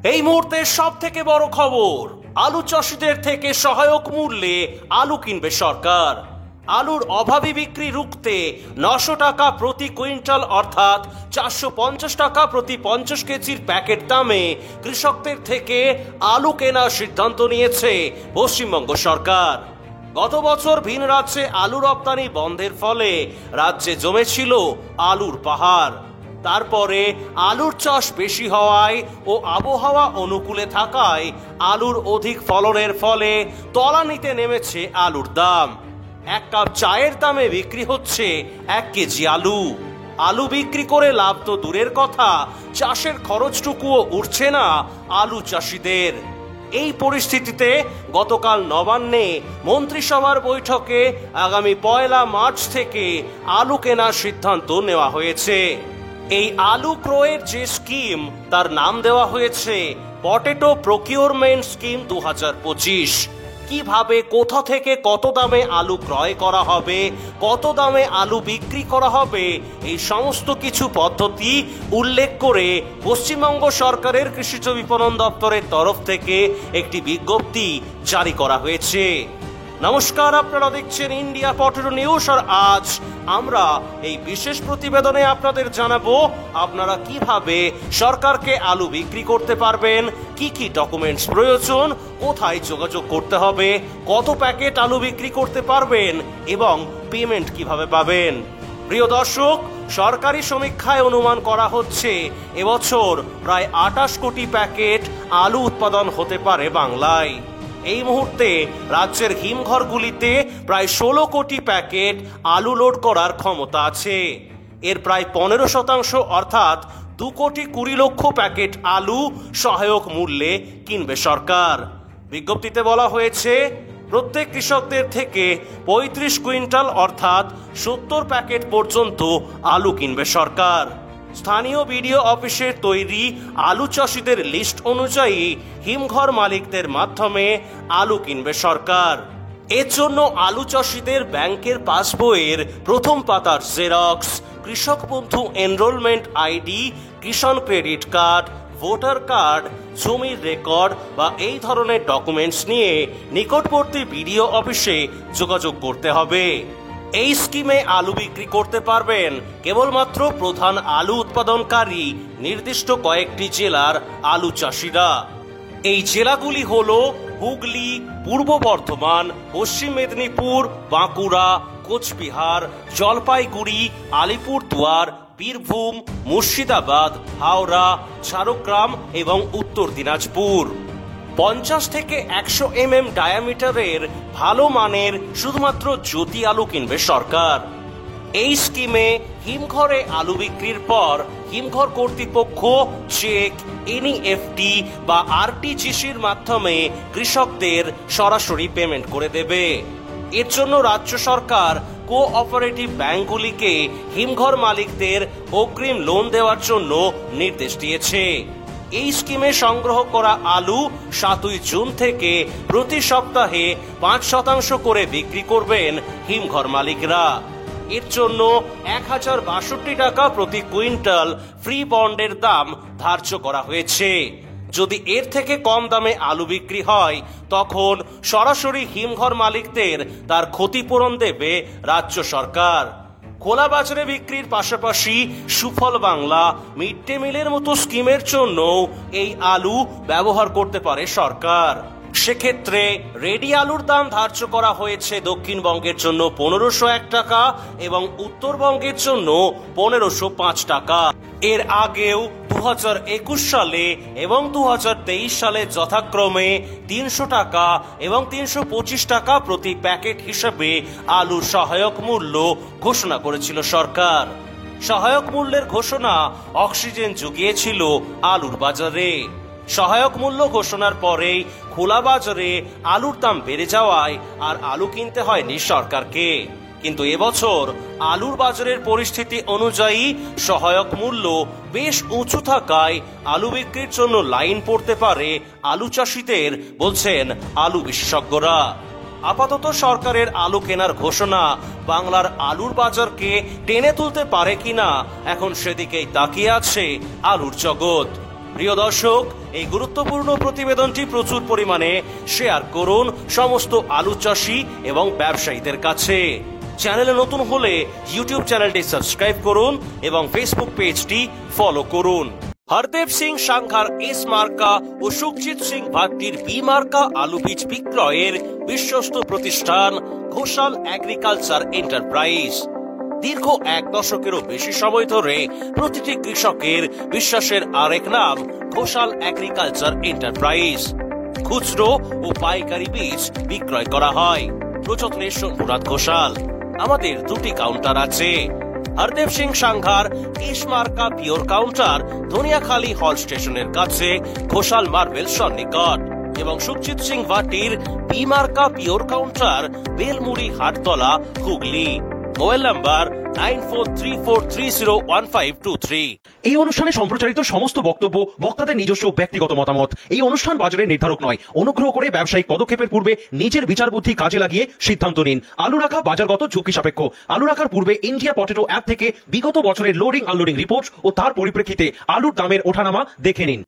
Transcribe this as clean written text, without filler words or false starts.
এই মুহূর্তের সব থেকে বড় খবর, আলু চাষিদের থেকে সহায়ক মূল্যে আলু কিনবে সরকার। আলুর অভাবী বিক্রি রুখতে 900 টাকা প্রতি কুইন্টাল অর্থাৎ 450 টাকা প্রতি 50 কেজির প্যাকেট দামে কৃষকদের থেকে আলু কেনার সিদ্ধান্ত নিয়েছে পশ্চিমবঙ্গ সরকার। গত বছর ভিন রাজ্যে আলু রপ্তানি বন্ধের ফলে রাজ্যে জমেছিল আলুর পাহাড়। তারপরে আলুর চাষ বেশি হওয়ায় ও আবহাওয়া অনুকূলে থাকায় আলুর অধিক ফলনের ফলে তলানিতে নেমেছে আলুর দাম। এক কাপ চায়ের দামে বিক্রি হচ্ছে 1 কেজি আলু। আলু বিক্রি করে লাভ তো দূরের কথা, চাষের খরচটুকুও উঠছে না আলু চাষিদের। এই পরিস্থিতিতে গতকাল নবান্নে মন্ত্রিসভার বৈঠকে আগামী 1 মার্চ থেকে আলু কেনার সিদ্ধান্ত নেওয়া হয়েছে। এই আলু ক্রয়ের যে স্কিম, তার নাম দেওয়া হয়েছে পটেটো প্রকিউরমেন্ট স্কিম 2025। কিভাবে, কোথা থেকে কত দামে আলু ক্রয় করা হবে, কত দামে আলু বিক্রি করা হবে, এই সমস্ত কিছু পদ্ধতি উল্লেখ করে পশ্চিমবঙ্গ সরকারের কৃষিজ বিপণন দপ্তরের তরফ থেকে একটি বিজ্ঞপ্তি জারি করা হয়েছে। নমস্কার, আপনারা দেখছেন ইন্ডিয়া পটেটো নিউজ, আর আজ আমরা এই বিশেষ প্রতিবেদনে আপনাদের জানাবো আপনারা কিভাবে সরকারকে আলু বিক্রি করতে পারবেন, কি কি ডকুমেন্টস প্রয়োজন, কোথায় যোগাযোগ করতে হবে, কত প্যাকেট আলু বিক্রি করতে পারবেন এবং পেমেন্ট কিভাবে পাবেন। প্রিয় দর্শক, সরকারি সমীক্ষায় অনুমান করা হচ্ছে এবছর প্রায় 28 কোটি প্যাকেট আলু উৎপাদন হতে পারে বাংলায়। এই মুহূর্তে রাজ্যের হিমঘরগুলিতে প্রায় 16 কোটি প্যাকেট আলু লোড করার ক্ষমতা আছে। এর প্রায় 15% অর্থাৎ 2 কোটি 20 লক্ষ প্যাকেট আলু সহায়ক মূল্যে কিনবে সরকার। বিজ্ঞপ্তিতে বলা হয়েছে প্রত্যেক কৃষকদের থেকে 35 কুইন্টাল অর্থাৎ 70 প্যাকেট পর্যন্ত আলু কিনবে সরকার। স্থানীয় বিডিও অফিসের তৈরি আলু চাষিদের লিস্ট অনুযায়ী হিমঘর মালিকদের মাধ্যমে আলু কিনবে সরকার। এর জন্য আলু চাষিদের ব্যাংকের পাসবইয়ের প্রথম পাতার জেরক্স, কৃষক বন্ধু এনরোলমেন্ট আইডি, কিষাণ ক্রেডিট কার্ড, ভোটার কার্ড, জমির রেকর্ড বা এই ধরনের ডকুমেন্টস নিয়ে নিকটবর্তী বিডিও অফিসে যোগাযোগ করতে হবে। এই স্কিমে আলু বিক্রি করতে পারবেন কেবলমাত্র প্রধান আলু উৎপাদনকারী নির্দিষ্ট কয়েকটি জেলার আলু চাষিরা। এই জেলাগুলি হল হুগলি, পূর্ব বর্ধমান, পশ্চিম মেদিনীপুর, বাঁকুড়া, কোচবিহার, জলপাইগুড়ি, আলিপুরদুয়ার, বীরভূম, মুর্শিদাবাদ, হাওড়া, ঝাড়গ্রাম এবং উত্তর দিনাজপুর। 50 থেকে 100 mm ডায়ামিটারের ভালো মানের শুধুমাত্র জ্যোতি আলু কিনবে সরকার। এই স্কিমে হিমঘরে আলু বিক্রির পর হিমঘর কর্তৃপক্ষ চেক, এনইএফটি বা আরটিজিসির মাধ্যমে কৃষকদের সরাসরি পেমেন্ট করে দেবে। এর জন্য রাজ্য সরকার কোঅপারেটিভ ব্যাংকগুলিকে হিমঘর মালিকদের অগ্রিম লোন দেওয়ার জন্য নির্দেশ দিয়েছে। এই স্কিমে সংগ্রহ করা আলু 7 জুন থেকে প্রতি সপ্তাহে 5% করে বিক্রি করবেন হিমঘর মালিকরা। এর জন্য 1062 টাকা প্রতি কুইন্টাল ফ্রি বন্ডের দাম ধার্য করা হয়েছে। যদি এর থেকে কম দামে আলু বিক্রি হয় তখন সরাসরি হিমঘর মালিকদের তার ক্ষতিপূরণ দেবে রাজ্য সরকার। খোলা বাজারে বিক্রির পাশাপাশি সুফল বাংলা, মিড ডে মিলের মতো স্কিমের জন্য এই আলু ব্যবহার করতে পারে সরকার। সেক্ষেত্রে রেডি আলুর দাম ধার্য করা হয়েছে দক্ষিণবঙ্গের জন্য 1501 টাকা এবং উত্তরবঙ্গের জন্য 1505 টাকা। এর আগেও 2021 সালে এবং 2023 সালে যথাক্রমে 300 টাকা এবং 325 টাকা প্রতি প্যাকেট হিসেবে আলুর সহায়ক মূল্য ঘোষণা করেছিল সরকার। সহায়ক মূল্যের ঘোষণা অক্সিজেন জুগিয়েছিল আলুর বাজারে। সহায়ক মূল্য ঘোষণার পরেই খোলা বাজারে আলুর দাম বেড়ে যাওয়ায় আর আলু কিনতে হয়নি সরকারকে। কিন্তু এবছর আলুর বাজারের পরিস্থিতি অনুযায়ী সহায়ক মূল্য বেশ উঁচু থাকায় আলু বিক্রির জন্য লাইন পড়তে পারে আলু চাষিদের, বলছেন আলু বিশেষজ্ঞরা। আপাতত সরকারের আলু কেনার ঘোষণা বাংলার আলুর বাজারকে টেনে তুলতে পারে কিনা এখন সেদিকেই তাকিয়ে আছে আলুর জগৎ। প্রিয় দর্শক, এই গুরুত্বপূর্ণ প্রতিবেদনটি প্রচুর পরিমাণে শেয়ার করুন সমস্ত আলু চাষী এবং ব্যবসায়ীদের কাছে। চ্যানেলে নতুন হলে ইউটিউব চ্যানেলটি সাবস্ক্রাইব করুন এবং ফেসবুক পেজটি ফলো করুন। হরদেব সিং সাংঘার এস মার্কা ও সুখজিৎ সিং ভাট্টির বি মার্কা আলু বীজ বিক্রয়ের বিশ্বস্ত প্রতিষ্ঠান ঘোষাল এগ্রিকালচার এন্টারপ্রাইজ। দীর্ঘ 1 দশকেরও বেশি সময় ধরে প্রতিটি কৃষকের বিশ্বাসের আরেক নাম ঘোষাল এগ্রিকালচার এন্টারপ্রাইজ। খুচরো ও পাইকারি বীজ বিক্রয় করা হয়। প্রযত্নে শম্ভুনাথ ঘোষাল। আমাদের 2টি কাউন্টার আছে। হরদেব সিং সাংঘার এস মার্কা পিওর কাউন্টার ধনিয়াখালী হল স্টেশনের কাছে ঘোষাল মার্বেল সন্নিকট, এবং সুখজিৎ সিং ভাটির বি মার্কা pure counter Belmuri Hattala, Hooghly. Mobile number 9434301523। এই অনুষ্ঠানে সম্প্রচারিত সমস্ত বক্তব্য বক্তাদের নিজস্ব ব্যক্তিগত মতামত। এই অনুষ্ঠান বাজারের নির্ধারক নয়। অনুগ্রহ করে ব্যবসায়িক পদক্ষেপের পূর্বে নিজের বিচার বুদ্ধি কাজে লাগিয়ে সিদ্ধান্ত নিন। আলু রাখা বাজারগত ঝুঁকি সাপেক্ষ। আলু রাখার পূর্বে ইন্ডিয়া পটেটো অ্যাপ থেকে বিগত বছরের লোডিং আনলোডিং রিপোর্ট ও তার পরিপ্রেক্ষিতে আলুর দামের ওঠানামা দেখে নিন।